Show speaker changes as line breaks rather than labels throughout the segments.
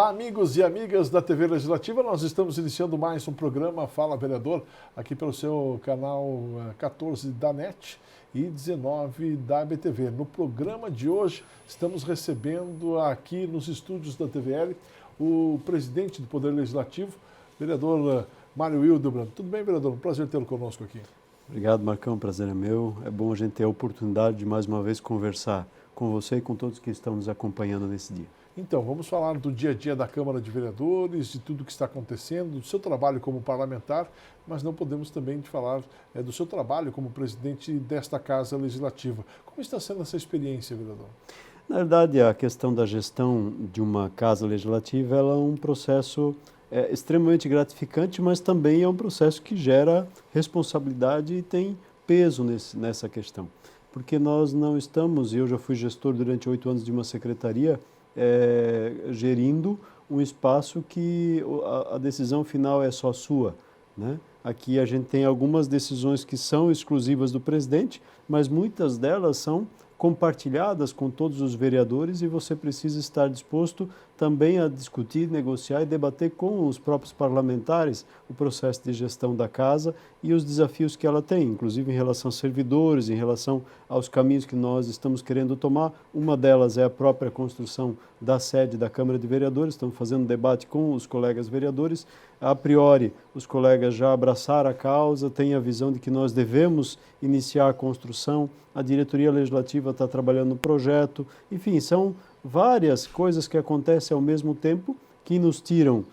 Olá, amigos e amigas da TV Legislativa. Nós estamos iniciando mais um programa Fala Vereador, aqui pelo seu canal 14 da NET e 19 da ABTV. No programa de hoje, estamos recebendo aqui nos estúdios da TVL o presidente do Poder Legislativo, vereador Mário Hildebrand. Tudo bem, vereador? Um prazer tê-lo conosco aqui.
Obrigado, Marcão. O prazer é meu. É bom a gente ter a oportunidade de mais uma vez conversar com você e com todos que estão nos acompanhando nesse dia.
Então, vamos falar do dia a dia da Câmara de Vereadores, de tudo o que está acontecendo, do seu trabalho como parlamentar, mas não podemos também falar do seu trabalho como presidente desta Casa Legislativa. Como está sendo essa experiência, vereador?
Na verdade, a questão da gestão de uma Casa Legislativa ela é um processo extremamente gratificante, mas também é um processo que gera responsabilidade e tem peso nessa questão. Porque nós não estamos, e eu já fui gestor durante 8 anos de uma secretaria, gerindo um espaço que a decisão final é só sua, né? Aqui a gente tem algumas decisões que são exclusivas do presidente, mas muitas delas são compartilhadas com todos os vereadores e você precisa estar disposto também a discutir, negociar e debater com os próprios parlamentares o processo de gestão da casa e os desafios que ela tem, inclusive em relação aos servidores, em relação aos caminhos que nós estamos querendo tomar. Uma delas é a própria construção da sede da Câmara de Vereadores, estamos fazendo um debate com os colegas vereadores. A priori, os colegas já abraçaram a causa, têm a visão de que nós devemos iniciar a construção, a diretoria legislativa está trabalhando no projeto, enfim, são várias coisas que acontecem ao mesmo tempo, que nos tiram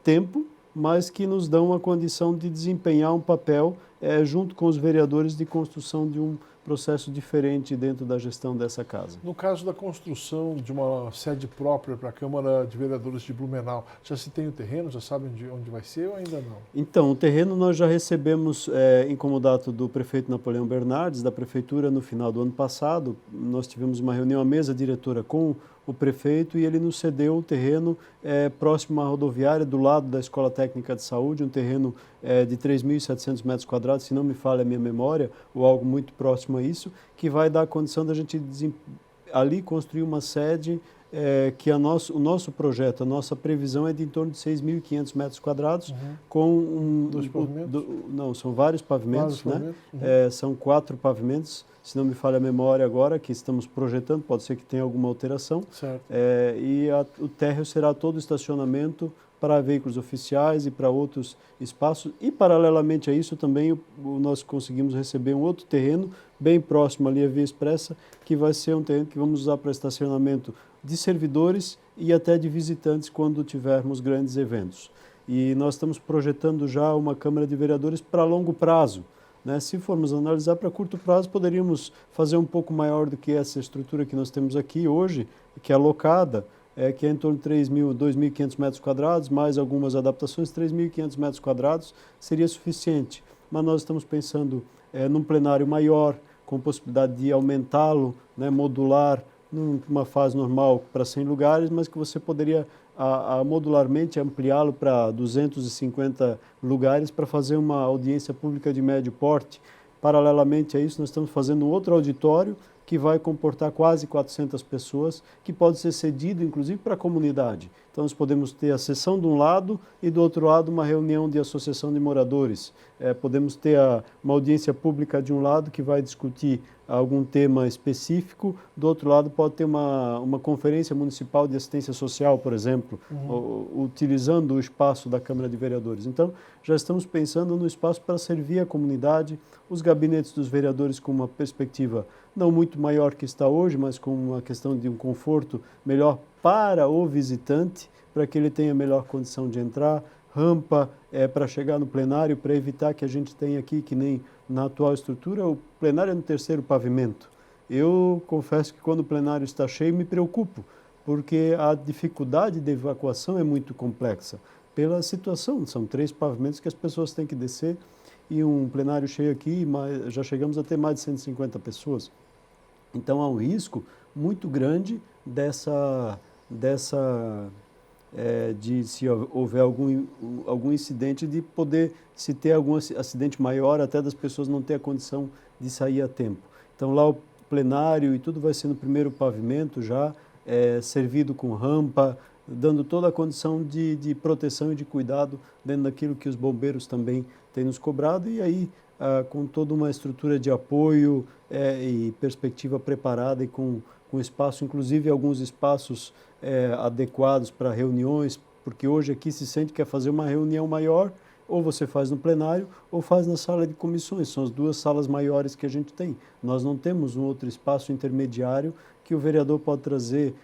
tempo, mas que nos dão a condição de desempenhar um papel junto com os vereadores de construção de um processo diferente dentro da gestão dessa casa.
No caso da construção de uma sede própria para a Câmara de Vereadores de Blumenau, já se tem o terreno, já sabem onde vai ser ou ainda não?
Então, o terreno nós já recebemos em comodato do prefeito Napoleão Bernardes, da prefeitura, no final do ano passado. Nós tivemos uma reunião, a mesa diretora com o prefeito, e ele nos cedeu o terreno próximo à rodoviária, do lado da Escola Técnica de Saúde, um terreno de 3.700 metros quadrados, se não me falha a minha memória, ou algo muito próximo a isso, que vai dar a condição da gente ali construir uma sede que o nosso projeto, a nossa previsão é de em torno de 6.500 metros quadrados, com
Dois pavimentos?
Não, são vários pavimentos, né?
Pavimentos?
São 4 pavimentos, se não me falha a memória agora, que estamos projetando, pode ser que tenha alguma alteração.
Certo.
O térreo será todo estacionamento para veículos oficiais e para outros espaços. E, paralelamente a isso, também nós conseguimos receber um outro terreno, bem próximo ali à Via Expressa, que vai ser um terreno que vamos usar para estacionamento de servidores e até de visitantes quando tivermos grandes eventos. E nós estamos projetando já uma Câmara de Vereadores para longo prazo, né? Se formos analisar para curto prazo, poderíamos fazer um pouco maior do que essa estrutura que nós temos aqui hoje, que é alocada, que é em torno de 2.500 metros quadrados, mais algumas adaptações, 3.500 metros quadrados seria suficiente. Mas nós estamos pensando num plenário maior, com possibilidade de aumentá-lo, né, modular, numa fase normal para 100 lugares, mas que você poderia modularmente ampliá-lo para 250 lugares para fazer uma audiência pública de médio porte. Paralelamente a isso, nós estamos fazendo um outro auditório que vai comportar quase 400 pessoas, que pode ser cedido, inclusive, para a comunidade. Então, nós podemos ter a sessão de um lado e, do outro lado, uma reunião de associação de moradores. Podemos ter uma audiência pública de um lado, que vai discutir algum tema específico, do outro lado pode ter uma conferência municipal de assistência social, por exemplo, utilizando o espaço da Câmara de Vereadores. Então, já estamos pensando no espaço para servir a comunidade, os gabinetes dos vereadores com uma perspectiva não muito maior que está hoje, mas com uma questão de um conforto melhor para o visitante, para que ele tenha melhor condição de entrar, rampa para chegar no plenário, para evitar que a gente tenha aqui, que nem na atual estrutura, o plenário é no 3º pavimento. Eu confesso que quando o plenário está cheio me preocupo, porque a dificuldade de evacuação é muito complexa, pela situação, são 3 pavimentos que as pessoas têm que descer, e um plenário cheio aqui, já chegamos a ter mais de 150 pessoas. Então há um risco muito grande de se houver algum incidente, de poder se ter algum acidente maior, até das pessoas não ter a condição de sair a tempo. Então lá o plenário e tudo vai ser no 1º pavimento já, servido com rampa, dando toda a condição de proteção e de cuidado dentro daquilo que os bombeiros também têm nos cobrado, e aí com toda uma estrutura de apoio e perspectiva preparada e com espaço, inclusive alguns espaços adequados para reuniões, porque hoje aqui se sente que quer fazer uma reunião maior, ou você faz no plenário ou faz na sala de comissões, são as duas salas maiores que a gente tem. Nós não temos um outro espaço intermediário que o vereador pode trazer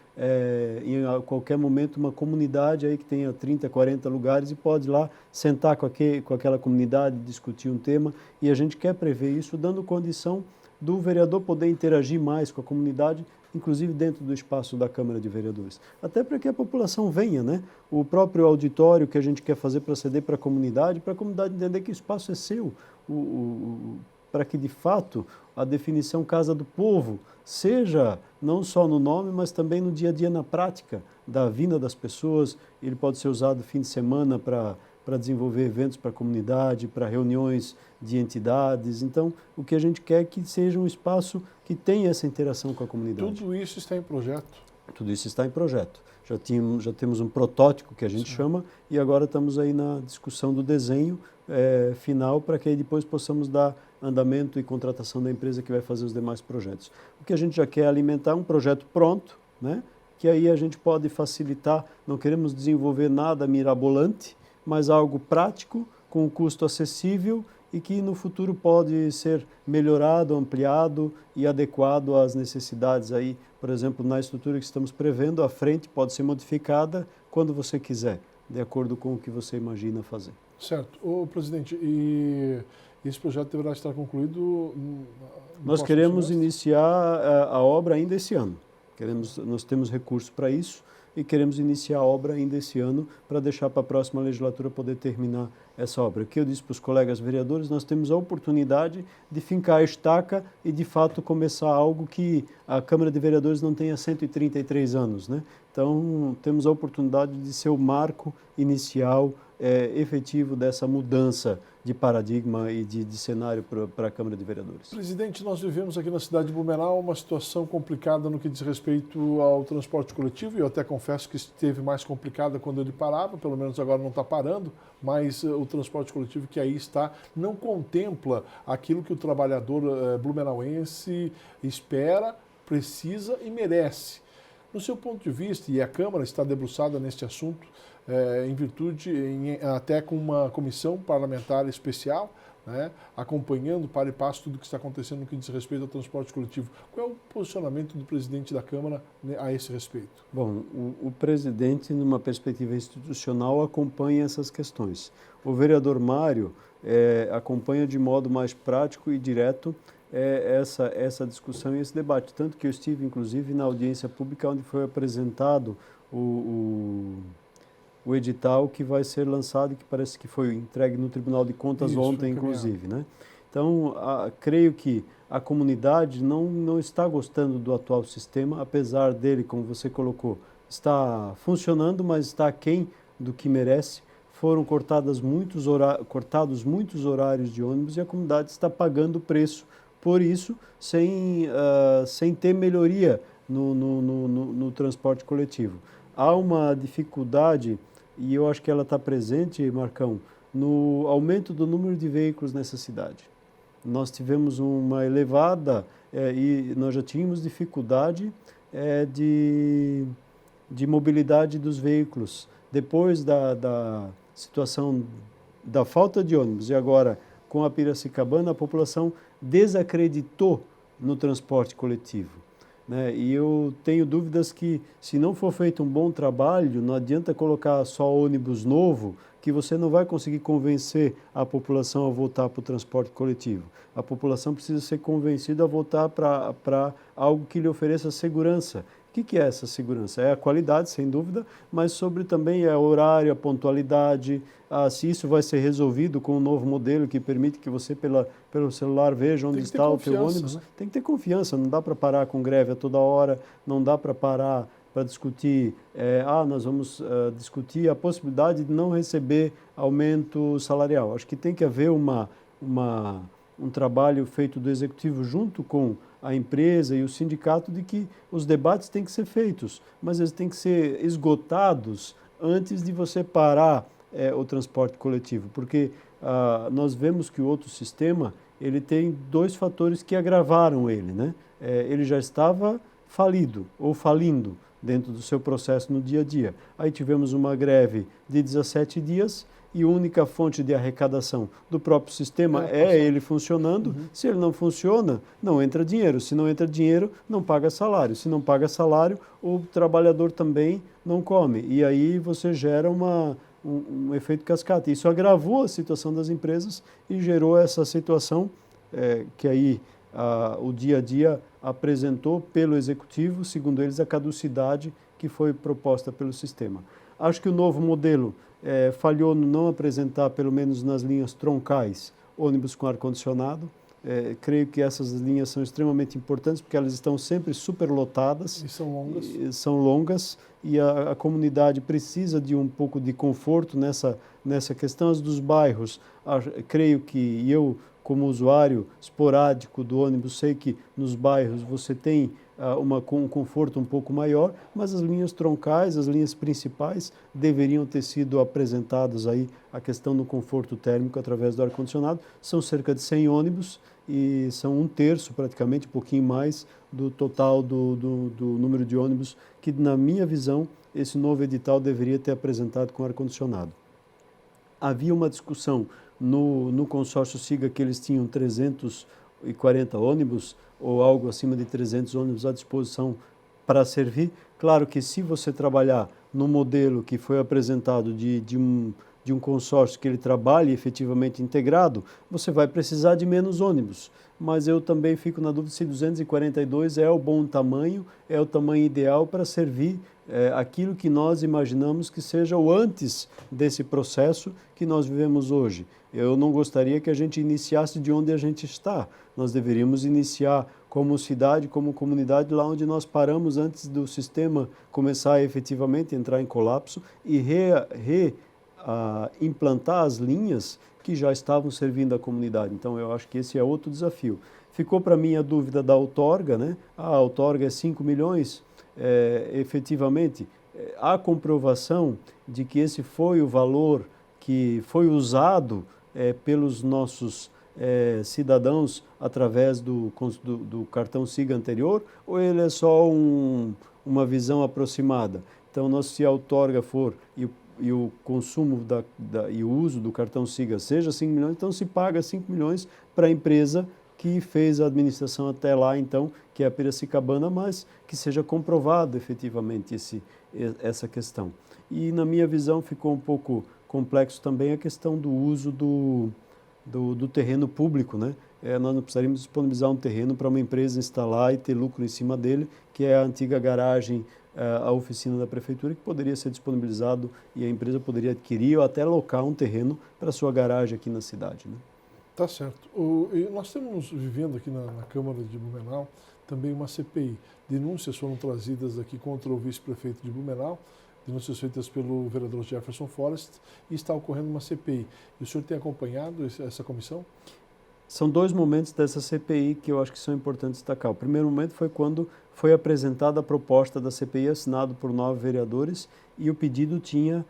em qualquer momento uma comunidade aí que tenha 30, 40 lugares e pode ir lá sentar com aquela comunidade, discutir um tema, e a gente quer prever isso dando condição do vereador poder interagir mais com a comunidade, inclusive dentro do espaço da Câmara de Vereadores. Até para que a população venha, né? O próprio auditório que a gente quer fazer para ceder para a comunidade entender que o espaço é seu, para que de fato a definição Casa do Povo seja não só no nome, mas também no dia a dia, na prática da vinda das pessoas. Ele pode ser usado fim de semana para desenvolver eventos para a comunidade, para reuniões de entidades. Então, o que a gente quer é que seja um espaço que tenha essa interação com a comunidade.
Tudo isso está em projeto?
Tudo isso está em projeto. Já temos um protótipo que a gente chama, e agora estamos aí na discussão do desenho final, para que aí depois possamos dar andamento e contratação da empresa que vai fazer os demais projetos. O que a gente já quer é alimentar um projeto pronto, né? Que aí a gente pode facilitar, não queremos desenvolver nada mirabolante, mas algo prático, com um custo acessível e que no futuro pode ser melhorado, ampliado e adequado às necessidades aí. Por exemplo, na estrutura que estamos prevendo, a frente pode ser modificada quando você quiser, de acordo com o que você imagina fazer.
Certo. Ô, presidente, e esse projeto deverá estar concluído
Nós queremos iniciar a obra ainda esse ano. Nós temos recurso para isso e queremos iniciar a obra ainda esse ano para deixar para a próxima legislatura poder terminar essa obra. O que eu disse para os colegas vereadores, nós temos a oportunidade de fincar a estaca e, de fato, começar algo que a Câmara de Vereadores não tem há 133 anos, né? Então, temos a oportunidade de ser o marco inicial efetivo dessa mudança de paradigma e de cenário para a Câmara de Vereadores.
Presidente, nós vivemos aqui na cidade de Blumenau uma situação complicada no que diz respeito ao transporte coletivo, e eu até confesso que esteve mais complicada quando ele parava, pelo menos agora não está parando, mas o transporte coletivo que aí está não contempla aquilo que o trabalhador blumenauense espera, precisa e merece. No seu ponto de vista, e a Câmara está debruçada neste assunto, em virtude, até com uma comissão parlamentar especial, né, acompanhando para e passo tudo o que está acontecendo no que diz respeito ao transporte coletivo. Qual é o posicionamento do presidente da Câmara, né, a esse respeito?
Bom, o presidente, numa perspectiva institucional, acompanha essas questões. O vereador Mário acompanha de modo mais prático e direto essa discussão e esse debate. Tanto que eu estive, inclusive, na audiência pública onde foi apresentado o edital que vai ser lançado e que parece que foi entregue no Tribunal de Contas ontem, inclusive, né? Então, creio que a comunidade não está gostando do atual sistema, apesar dele, como você colocou, está funcionando, mas está aquém do que merece. Foram cortados muitos horários de ônibus e a comunidade está pagando o preço por isso, sem ter melhoria no transporte coletivo. Há uma dificuldade, e eu acho que ela está presente, Marcão, no aumento do número de veículos nessa cidade. Nós tivemos uma elevada, e nós já tínhamos dificuldade de mobilidade dos veículos. Depois da situação da falta de ônibus e agora com a Piracicabana, a população desacreditou no transporte coletivo, né? E eu tenho dúvidas que, se não for feito um bom trabalho, não adianta colocar só ônibus novo, que você não vai conseguir convencer a população a voltar para o transporte coletivo. A população precisa ser convencida a voltar para algo que lhe ofereça segurança. O que é essa segurança? É a qualidade, sem dúvida, mas sobre também o horário, a pontualidade, se isso vai ser resolvido com um novo modelo que permite que você, pelo celular, veja onde está o teu ônibus. Né? Tem que ter confiança, não dá para parar com greve a toda hora, não dá para parar para discutir, nós vamos discutir a possibilidade de não receber aumento salarial. Acho que tem que haver uma um trabalho feito do executivo junto com a empresa e o sindicato de que os debates têm que ser feitos, mas eles têm que ser esgotados antes de você parar o transporte coletivo, porque nós vemos que o outro sistema ele tem dois fatores que agravaram ele, né? Ele já estava falido ou falindo dentro do seu processo no dia a dia. Aí tivemos uma greve de 17 dias e a única fonte de arrecadação do próprio sistema é ele funcionando. Uhum. Se ele não funciona, não entra dinheiro. Se não entra dinheiro, não paga salário. Se não paga salário, o trabalhador também não come. E aí você gera um efeito cascata. Isso agravou a situação das empresas e gerou essa situação que aí o dia a dia apresentou pelo executivo, segundo eles, a caducidade que foi proposta pelo sistema. Acho que o novo modelo falhou no não apresentar, pelo menos nas linhas troncais, ônibus com ar-condicionado. Creio que essas linhas são extremamente importantes porque elas estão sempre superlotadas.
E são longas.
São longas e a comunidade precisa de um pouco de conforto nessa questão. As dos bairros, creio que eu, como usuário esporádico do ônibus, sei que nos bairros você tem um conforto um pouco maior, mas as linhas troncais, as linhas principais, deveriam ter sido apresentadas aí a questão do conforto térmico através do ar-condicionado. São cerca de 100 ônibus e são 1/3, praticamente, um pouquinho mais do total do número de ônibus que, na minha visão, esse novo edital deveria ter apresentado com ar-condicionado. Havia uma discussão no consórcio SIGA que eles tinham 340 ônibus ou algo acima de 300 ônibus à disposição para servir. Claro que se você trabalhar no modelo que foi apresentado de um consórcio que ele trabalhe efetivamente integrado, você vai precisar de menos ônibus. Mas eu também fico na dúvida se 242 é o bom tamanho, é o tamanho ideal para servir aquilo que nós imaginamos que seja o antes desse processo que nós vivemos hoje. Eu não gostaria que a gente iniciasse de onde a gente está. Nós deveríamos iniciar como cidade, como comunidade, lá onde nós paramos antes do sistema começar a efetivamente entrar em colapso e implantar as linhas que já estavam servindo a comunidade. Então, eu acho que esse é outro desafio. Ficou para mim a dúvida da outorga, né? A outorga é 5 milhões, efetivamente, há comprovação de que esse foi o valor que foi usado pelos nossos cidadãos através do cartão SIGA anterior, ou ele é só uma visão aproximada? Então, se a outorga for e o consumo e o uso do cartão SIGA seja 5 milhões, então se paga 5 milhões para a empresa que fez a administração até lá, então, que é a Piracicabana, mas que seja comprovado efetivamente essa questão. E, na minha visão, ficou um pouco complexo também a questão do uso do terreno público, né? Nós não precisaríamos disponibilizar um terreno para uma empresa instalar e ter lucro em cima dele, que é a antiga garagem, a oficina da prefeitura, que poderia ser disponibilizado e a empresa poderia adquirir ou até alocar um terreno para sua garagem aqui na cidade, né?
Tá certo. Nós estamos vivendo aqui na Câmara de Blumenau também uma CPI. Denúncias foram trazidas aqui contra o vice-prefeito de Blumenau, denúncias feitas pelo vereador Jefferson Forrest, e está ocorrendo uma CPI. E o senhor tem acompanhado essa comissão?
São dois momentos dessa CPI que eu acho que são importantes destacar. O primeiro momento foi quando foi apresentada a proposta da CPI, assinado por 9 vereadores, e o pedido tinha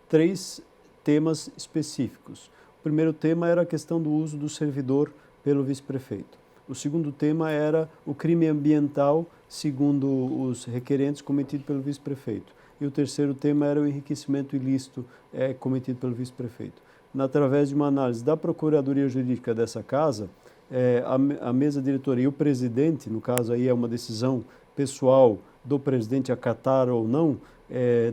3 temas específicos. O primeiro tema era a questão do uso do servidor pelo vice-prefeito. O segundo tema era o crime ambiental, segundo os requerentes, cometido pelo vice-prefeito. E o terceiro tema era o enriquecimento ilícito cometido pelo vice-prefeito. Através de uma análise da Procuradoria Jurídica dessa casa, a mesa diretora e o presidente, no caso aí é uma decisão pessoal do presidente acatar ou não,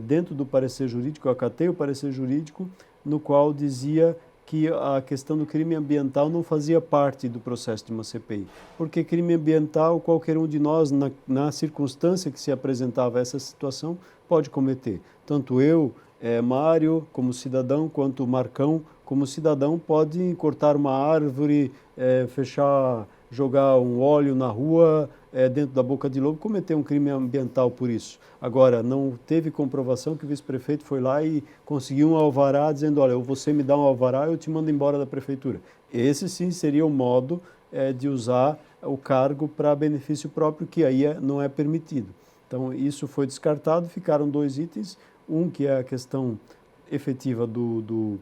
dentro do parecer jurídico, eu acatei o parecer jurídico, no qual dizia que a questão do crime ambiental não fazia parte do processo de uma CPI. Porque crime ambiental, qualquer um de nós, na circunstância que se apresentava essa situação, pode cometer. Tanto eu, Mário, como cidadão, quanto Marcão, como cidadão, pode cortar uma árvore, fechar, jogar um óleo na rua, dentro da boca de lobo, cometer um crime ambiental por isso. Agora, não teve comprovação que o vice-prefeito foi lá e conseguiu um alvará dizendo, olha, você me dá um alvará, eu te mando embora da prefeitura. Esse sim seria o modo de usar o cargo para benefício próprio, que aí não é permitido. Então, isso foi descartado, ficaram 2 itens, um que é a questão efetiva do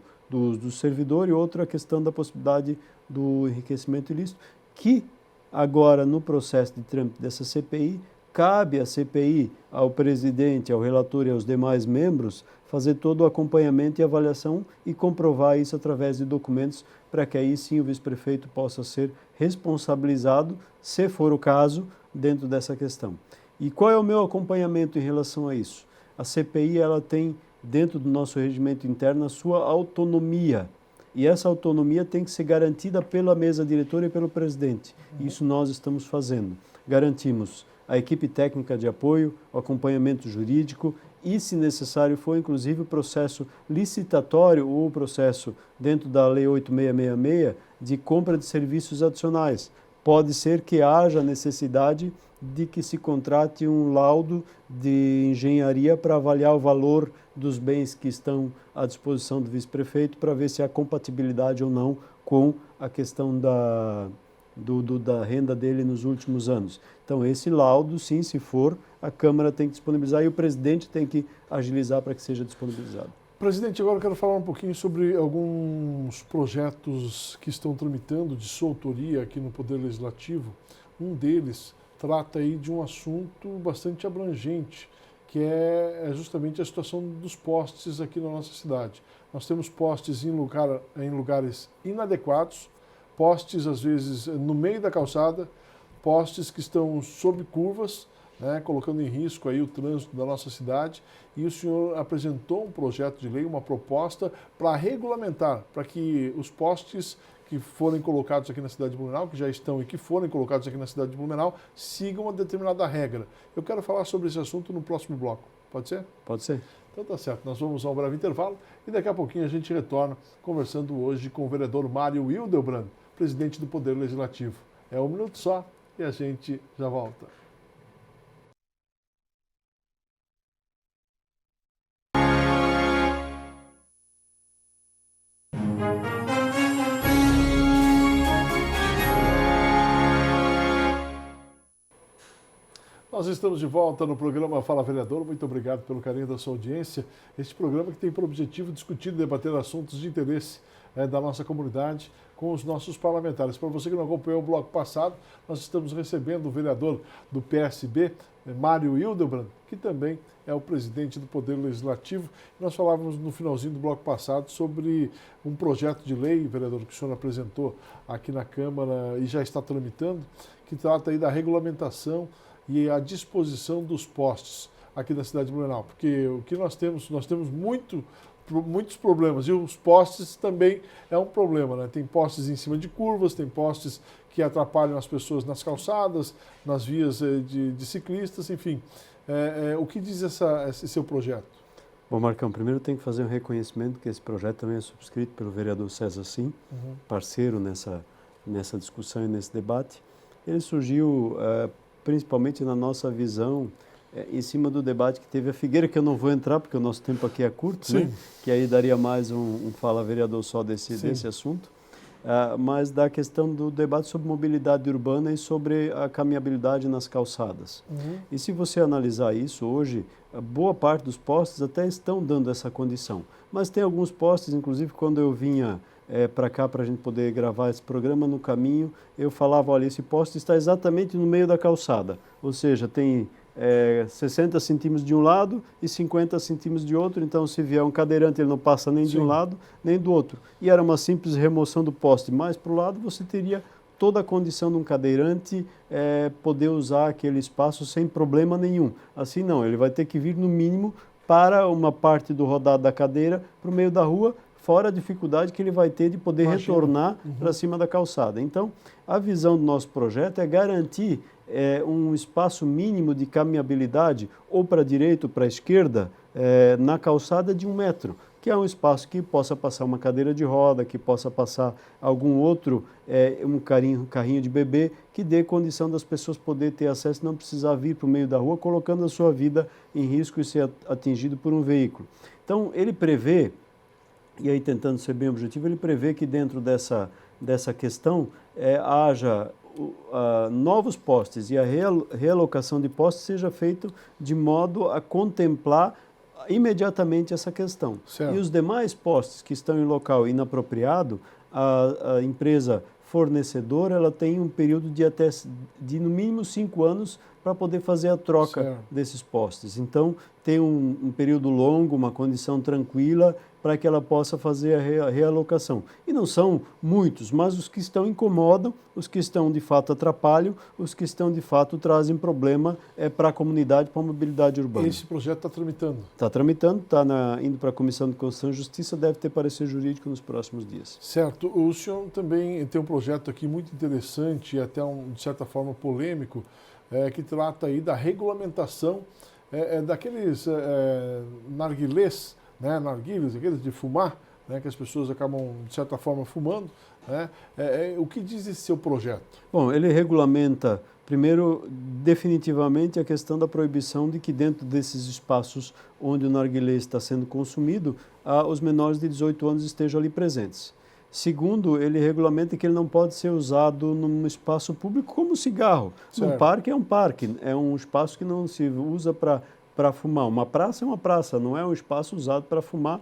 servidor e outro a questão da possibilidade do enriquecimento ilícito, que agora, no processo de trâmite dessa CPI, cabe à CPI, ao presidente, ao relator e aos demais membros, fazer todo o acompanhamento e avaliação e comprovar isso através de documentos, para que aí sim o vice-prefeito possa ser responsabilizado, se for o caso, dentro dessa questão. E qual é o meu acompanhamento em relação a isso? A CPI ela tem, dentro do nosso regimento interno, a sua autonomia. E essa autonomia tem que ser garantida pela mesa diretora e pelo presidente. Isso nós estamos fazendo. Garantimos a equipe técnica de apoio, o acompanhamento jurídico e, se necessário for, inclusive o processo licitatório ou o processo dentro da Lei 8666 de compra de serviços adicionais. Pode ser que haja necessidade de que se contrate um laudo de engenharia para avaliar o valor dos bens que estão à disposição do vice-prefeito para ver se há compatibilidade ou não com a questão da renda dele nos últimos anos. Então, esse laudo, sim, se for, a Câmara tem que disponibilizar e o presidente tem que agilizar para que seja disponibilizado.
Presidente, agora eu quero falar um pouquinho sobre alguns projetos que estão tramitando de sua autoria aqui no Poder Legislativo. Um deles trata aí de um assunto bastante abrangente, que é justamente a situação dos postes aqui na nossa cidade. Nós temos postes em lugares inadequados, postes às vezes no meio da calçada, postes que estão sob curvas, né, colocando em risco aí o trânsito da nossa cidade, e o senhor apresentou um projeto de lei, uma proposta para regulamentar, para que os postes que forem colocados aqui na cidade de Blumenau, que já estão e que forem colocados aqui na cidade de Blumenau, sigam uma determinada regra. Eu quero falar sobre esse assunto no próximo bloco. Pode ser?
Pode ser.
Então tá certo, nós vamos a um breve intervalo e daqui a pouquinho a gente retorna conversando hoje com o vereador Mário Hildebrand, presidente do Poder Legislativo. É um minuto só e a gente já volta. Nós estamos de volta no programa Fala Vereador. Muito obrigado pelo carinho da sua audiência. Este programa que tem por objetivo discutir e debater assuntos de interesse da nossa comunidade com os nossos parlamentares. Para você que não acompanhou o bloco passado, nós estamos recebendo o vereador do PSB, Mário Hildebrand, que também é o presidente do Poder Legislativo. Nós falávamos no finalzinho do bloco passado sobre um projeto de lei, vereador, que o senhor apresentou aqui na Câmara e já está tramitando, que trata aí da regulamentação e a disposição dos postes aqui na cidade de Blumenau, porque o que nós temos muitos problemas e os postes também é um problema, né? Tem postes em cima de curvas, tem postes que atrapalham as pessoas nas calçadas, nas vias de ciclistas, enfim. O que diz esse seu projeto?
Bom, Marcão, primeiro tem que fazer um reconhecimento que esse projeto também é subscrito pelo vereador César Sim, parceiro nessa discussão e nesse debate. Ele surgiu principalmente na nossa visão, em cima do debate que teve a Figueira, que eu não vou entrar, porque o nosso tempo aqui é curto, né? Que aí daria mais um Fala Vereador só desse assunto, mas da questão do debate sobre mobilidade urbana e sobre a caminhabilidade nas calçadas. E se você analisar isso hoje, boa parte dos postes até estão dando essa condição, mas tem alguns postes, inclusive quando eu vinha para cá, para a gente poder gravar esse programa, no caminho, eu falava, olha, esse poste está exatamente no meio da calçada, ou seja, tem 60 centímetros de um lado e 50 centímetros de outro, então se vier um cadeirante ele não passa nem de um lado nem do outro. E era uma simples remoção do poste mais para o lado, você teria toda a condição de um cadeirante poder usar aquele espaço sem problema nenhum. Assim não, ele vai ter que vir no mínimo para uma parte do rodado da cadeira para o meio da rua, fora a dificuldade que ele vai ter de poder retornar para cima da calçada. Então, a visão do nosso projeto é garantir um espaço mínimo de caminhabilidade, ou para a direita ou para a esquerda, na calçada de 1 metro. que é um espaço que possa passar uma cadeira de roda, que possa passar algum outro, um carrinho de bebê, que dê condição das pessoas poder ter acesso, não precisar vir para o meio da rua, colocando a sua vida em risco e ser atingido por um veículo. Então, ele prevê, e aí tentando ser bem objetivo, ele prevê que dentro dessa questão haja novos postes e a realocação de postes seja feito de modo a contemplar imediatamente essa questão.
Certo.
E os demais postes que estão em local inapropriado, a empresa fornecedora ela tem um período de no mínimo 5 anos para poder fazer a troca desses postes. Então, tem um período longo, uma condição tranquila, para que ela possa fazer a realocação. E não são muitos, mas os que estão incomodam, os que estão de fato atrapalham, os que estão de fato trazem problema para a comunidade, para a mobilidade urbana.
Esse projeto está tramitando?
Está tramitando, está indo para a Comissão de Constituição e Justiça, deve ter parecer jurídico nos próximos dias.
Certo. O senhor também tem um projeto aqui muito interessante e até de certa forma polêmico, que trata aí da regulamentação daqueles narguilés, narguilés, aqueles de fumar, que as pessoas acabam, de certa forma, fumando. O que diz esse seu projeto?
Bom, ele regulamenta, primeiro, definitivamente a questão da proibição de que dentro desses espaços onde o narguilé está sendo consumido, os menores de 18 anos estejam ali presentes. Segundo, ele regulamenta que ele não pode ser usado num espaço público como cigarro. Um parque é um parque, é um espaço que não se usa para fumar. Uma praça é uma praça, não é um espaço usado para fumar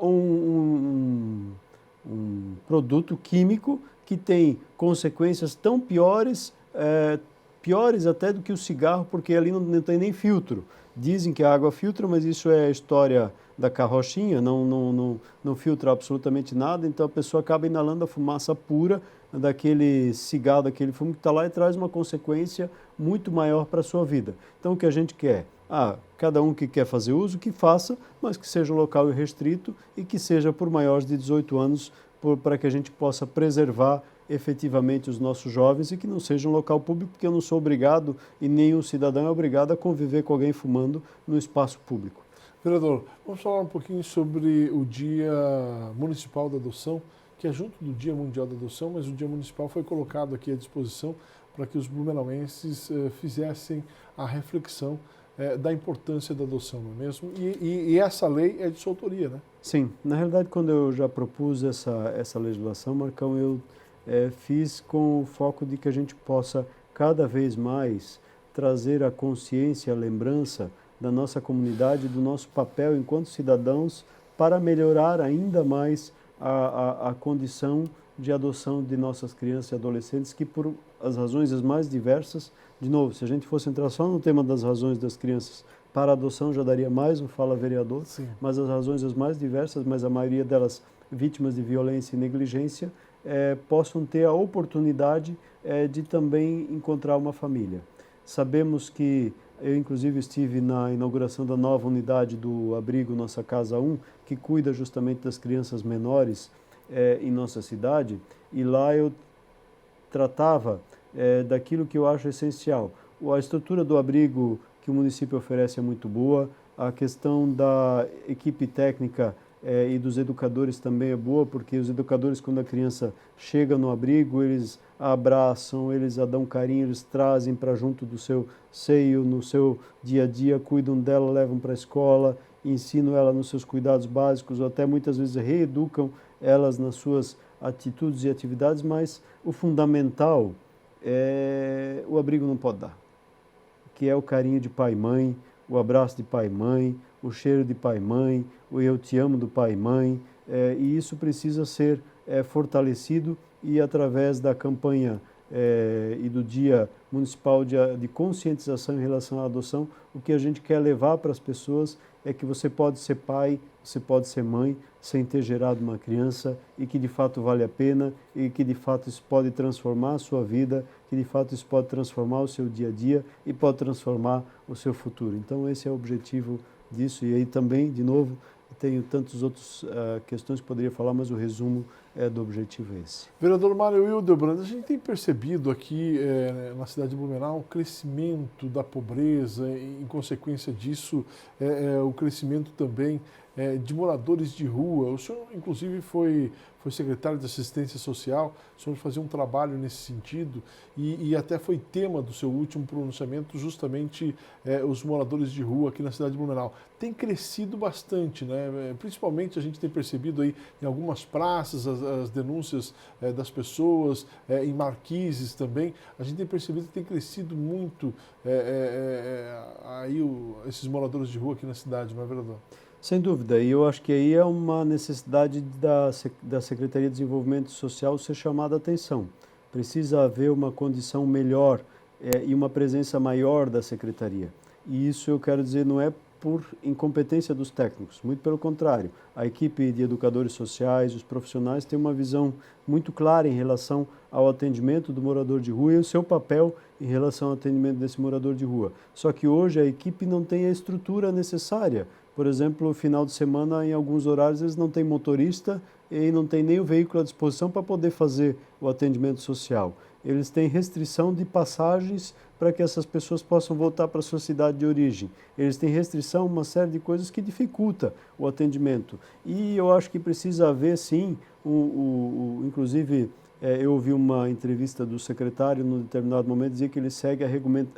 um produto químico que tem consequências tão piores, piores até do que o cigarro, porque ali não tem nem filtro. Dizem que a água filtra, mas isso é a história da carrochinha, não filtra absolutamente nada, então a pessoa acaba inalando a fumaça pura daquele cigarro, daquele fumo que está lá e traz uma consequência muito maior para a sua vida. Então o que a gente quer? Cada um que quer fazer uso, que faça, mas que seja um local restrito e que seja por maiores de 18 anos, para que a gente possa preservar efetivamente os nossos jovens e que não seja um local público, porque eu não sou obrigado e nenhum cidadão é obrigado a conviver com alguém fumando no espaço público.
Vereador, vamos falar um pouquinho sobre o Dia Municipal da Adoção, que é junto do Dia Mundial da Adoção, mas o Dia Municipal foi colocado aqui à disposição para que os blumenauenses fizessem a reflexão da importância da adoção, não é mesmo? E essa lei é de sua autoria, né?
Sim, na realidade, quando eu já propus essa legislação, Marcão, eu fiz com o foco de que a gente possa cada vez mais trazer a consciência, a lembrança da nossa comunidade, do nosso papel enquanto cidadãos para melhorar ainda mais a condição de adoção de nossas crianças e adolescentes que por as razões as mais diversas, de novo, se a gente fosse entrar só no tema das razões das crianças para a adoção já daria mais um Fala Vereador,
Sim.
Mas as razões as mais diversas, mas a maioria delas vítimas de violência e negligência, possam ter a oportunidade de também encontrar uma família. Sabemos que eu, inclusive, estive na inauguração da nova unidade do abrigo Nossa Casa 1, que cuida justamente das crianças menores em nossa cidade, e lá eu tratava daquilo que eu acho essencial. A estrutura do abrigo que o município oferece é muito boa, a questão da equipe técnica e dos educadores também é boa, porque os educadores, quando a criança chega no abrigo, eles a abraçam, eles a dão carinho, eles trazem para junto do seu seio, no seu dia a dia, cuidam dela, levam para a escola, ensinam ela nos seus cuidados básicos, ou até muitas vezes reeducam elas nas suas atitudes e atividades, mas o fundamental o abrigo não pode dar, que é o carinho de pai e mãe, o abraço de pai e mãe, o cheiro de pai e mãe, o eu te amo do pai e mãe, e isso precisa ser fortalecido e através da campanha e do Dia Municipal de Conscientização em relação à adoção, o que a gente quer levar para as pessoas é que você pode ser pai, você pode ser mãe, sem ter gerado uma criança e que de fato vale a pena e que de fato isso pode transformar a sua vida, que de fato isso pode transformar o seu dia a dia e pode transformar o seu futuro. Então esse é o objetivo disso e aí também, de novo, tenho tantas outras questões que poderia falar, mas o resumo do objetivo é esse.
Vereador Mário Hildebrand, a gente tem percebido aqui na cidade de Blumenau o crescimento da pobreza, em consequência disso, o crescimento também de moradores de rua. O senhor, inclusive, foi secretário de Assistência Social, o senhor fazia um trabalho nesse sentido e até foi tema do seu último pronunciamento justamente os moradores de rua aqui na cidade de Blumenau. Tem crescido bastante, né? Principalmente a gente tem percebido aí em algumas praças as denúncias das pessoas, em marquises também, a gente tem percebido que tem crescido muito aí esses moradores de rua aqui na cidade, não é verdade?
Sem dúvida, e eu acho que aí é uma necessidade da Secretaria de Desenvolvimento Social ser chamada a atenção. Precisa haver uma condição melhor e uma presença maior da Secretaria. E isso eu quero dizer não é por incompetência dos técnicos, muito pelo contrário. A equipe de educadores sociais, os profissionais têm uma visão muito clara em relação ao atendimento do morador de rua e o seu papel em relação ao atendimento desse morador de rua. Só que hoje a equipe não tem a estrutura necessária. Por exemplo, no final de semana, em alguns horários, eles não têm motorista e não têm nem o veículo à disposição para poder fazer o atendimento social. Eles têm restrição de passagens para que essas pessoas possam voltar para a sua cidade de origem. Eles têm restrição, uma série de coisas que dificulta o atendimento. E eu acho que precisa haver, sim, inclusive, eu ouvi uma entrevista do secretário, num determinado momento, dizer que ele segue a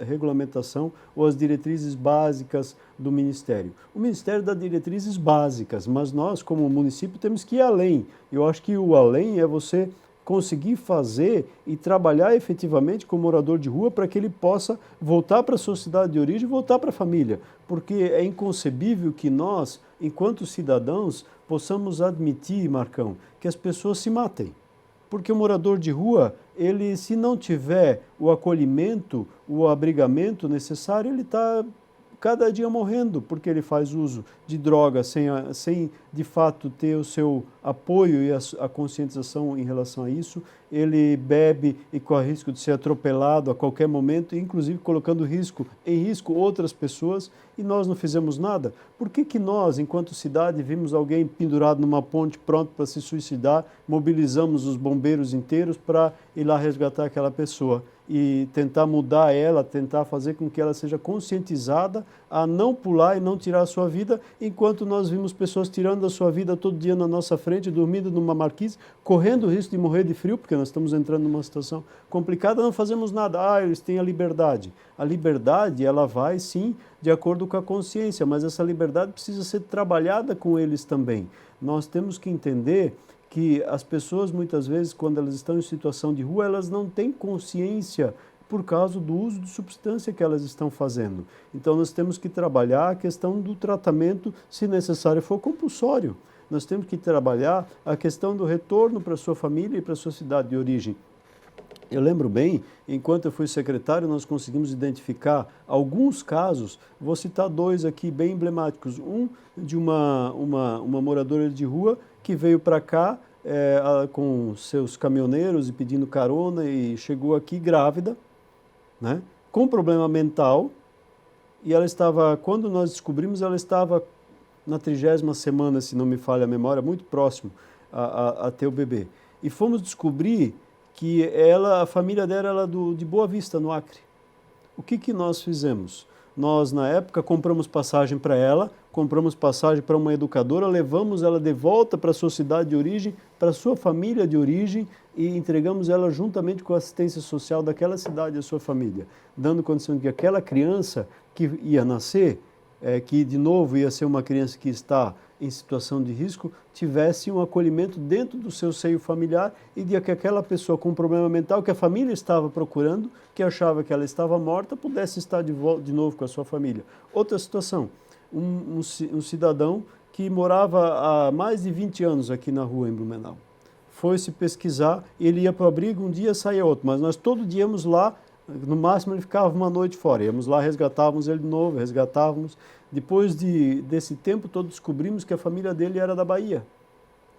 regulamentação ou as diretrizes básicas do Ministério. O Ministério dá diretrizes básicas, mas nós, como município, temos que ir além. Eu acho que o além é você conseguir fazer e trabalhar efetivamente com o morador de rua para que ele possa voltar para a sua cidade de origem e voltar para a família. Porque é inconcebível que nós, enquanto cidadãos, possamos admitir, Marcão, que as pessoas se matem. Porque o morador de rua, ele, se não tiver o acolhimento, o abrigamento necessário, ele está cada dia morrendo, porque ele faz uso de drogas sem de fato ter o seu apoio e a conscientização em relação a isso. Ele bebe e corre risco de ser atropelado a qualquer momento, inclusive colocando em risco outras pessoas, e nós não fizemos nada. Por que nós, enquanto cidade, vimos alguém pendurado numa ponte pronto para se suicidar, mobilizamos os bombeiros inteiros para ir lá resgatar aquela pessoa e tentar mudar ela, tentar fazer com que ela seja conscientizada a não pular e não tirar a sua vida, enquanto nós vimos pessoas tirando a sua vida todo dia na nossa frente, dormindo numa marquise, correndo o risco de morrer de frio, porque nós estamos entrando numa situação complicada, não fazemos nada. Ah, eles têm a liberdade. A liberdade, ela vai sim de acordo com a consciência, mas essa liberdade precisa ser trabalhada com eles também. Nós temos que entender que as pessoas, muitas vezes, quando elas estão em situação de rua, elas não têm consciência por causa do uso de substância que elas estão fazendo. Então, nós temos que trabalhar a questão do tratamento, se necessário for compulsório. Nós temos que trabalhar a questão do retorno para a sua família e para a sua cidade de origem. Eu lembro bem, enquanto eu fui secretário, nós conseguimos identificar alguns casos, vou citar dois aqui bem emblemáticos. Um de uma moradora de rua que veio para cá com seus caminhoneiros e pedindo carona e chegou aqui grávida, né, com problema mental, e ela estava, quando nós descobrimos, ela estava na 30ª semana, se não me falha a memória, muito próximo a ter o bebê. E fomos descobrir que a família dela era de Boa Vista, no Acre. O que nós fizemos? Nós, na época, compramos passagem para ela, compramos passagem para uma educadora, levamos ela de volta para a sua cidade de origem, para a sua família de origem e entregamos ela juntamente com a assistência social daquela cidade e a sua família, dando condição de que aquela criança que ia nascer, que de novo ia ser uma criança que está em situação de risco, tivesse um acolhimento dentro do seu seio familiar e de que aquela pessoa com problema mental que a família estava procurando, que achava que ela estava morta, pudesse estar de novo com a sua família. Outra situação, um cidadão que morava há mais de 20 anos aqui na rua em Blumenau. Foi se pesquisar, ele ia para o abrigo, um dia saía outro, mas nós todo dia íamos lá, no máximo ele ficava uma noite fora, íamos lá, resgatávamos ele de novo, resgatávamos. Depois desse tempo todo descobrimos que a família dele era da Bahia.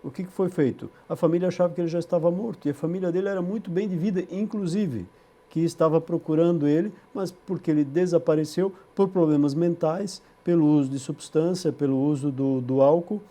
O que foi feito? A família achava que ele já estava morto, e a família dele era muito bem de vida, inclusive, que estava procurando ele, mas porque ele desapareceu por problemas mentais, pelo uso de substância, pelo uso do álcool,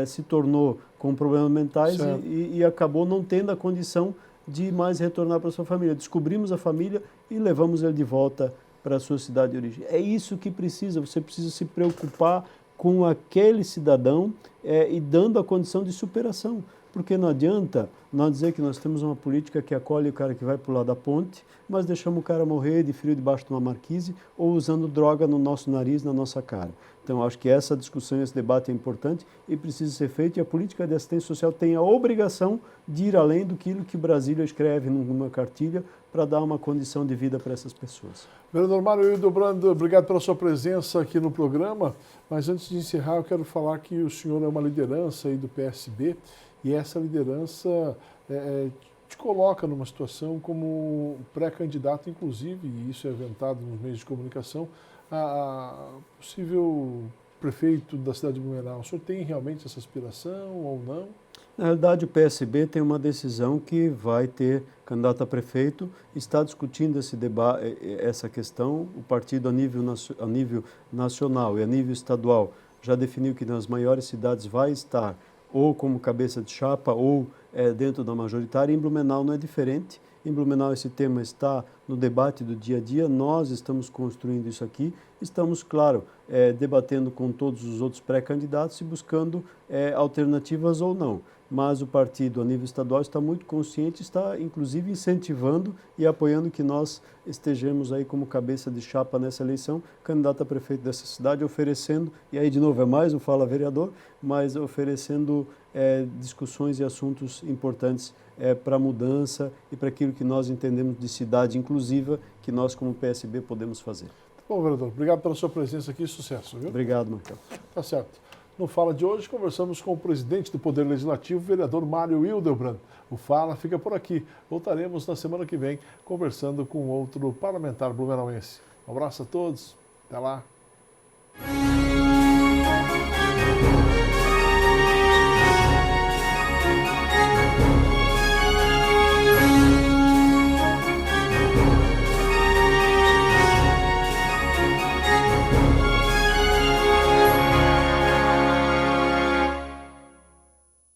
se tornou com problemas mentais e acabou não tendo a condição de mais retornar para a sua família. Descobrimos a família e levamos ele de volta para a sua cidade de origem. É isso que precisa, você precisa se preocupar com aquele cidadão e dando a condição de superação. Porque não adianta nós dizer que nós temos uma política que acolhe o cara que vai pular da ponte, mas deixamos o cara morrer de frio debaixo de uma marquise ou usando droga no nosso nariz, na nossa cara. Então, acho que essa discussão, esse debate é importante e precisa ser feito, e a política de assistência social tem a obrigação de ir além do que Brasília escreve numa cartilha para dar uma condição de vida para essas pessoas.
Vereador Mário Hildebrand, obrigado pela sua presença aqui no programa, mas antes de encerrar eu quero falar que o senhor é uma liderança aí do PSB e essa liderança te coloca numa situação como pré-candidato, inclusive, e isso é aventado nos meios de comunicação, a possível prefeito da cidade de Blumenau. O senhor tem realmente essa aspiração ou não?
Na realidade, o PSB tem uma decisão que vai ter candidato a prefeito, está discutindo esse debate, essa questão. O partido a nível nacional e a nível estadual já definiu que nas maiores cidades vai estar ou como cabeça de chapa ou dentro da majoritária. Em Blumenau não é diferente. Em Blumenau esse tema está no debate do dia a dia, nós estamos construindo isso aqui, estamos, claro, debatendo com todos os outros pré-candidatos e buscando alternativas ou não. Mas o partido a nível estadual está muito consciente, está inclusive incentivando e apoiando que nós estejamos aí como cabeça de chapa nessa eleição, candidato a prefeito dessa cidade, oferecendo, e aí de novo é mais um Fala Vereador, mas oferecendo discussões e assuntos importantes para a mudança e para aquilo que nós entendemos de cidade inclusiva, que nós como PSB podemos fazer.
Bom, vereador, obrigado pela sua presença aqui e sucesso, viu?
Obrigado, Marcelo.
Tá certo. No Fala de hoje, conversamos com o presidente do Poder Legislativo, vereador Mário Hildebrand. O Fala fica por aqui. Voltaremos na semana que vem, conversando com outro parlamentar blumenauense. Um abraço a todos. Até lá.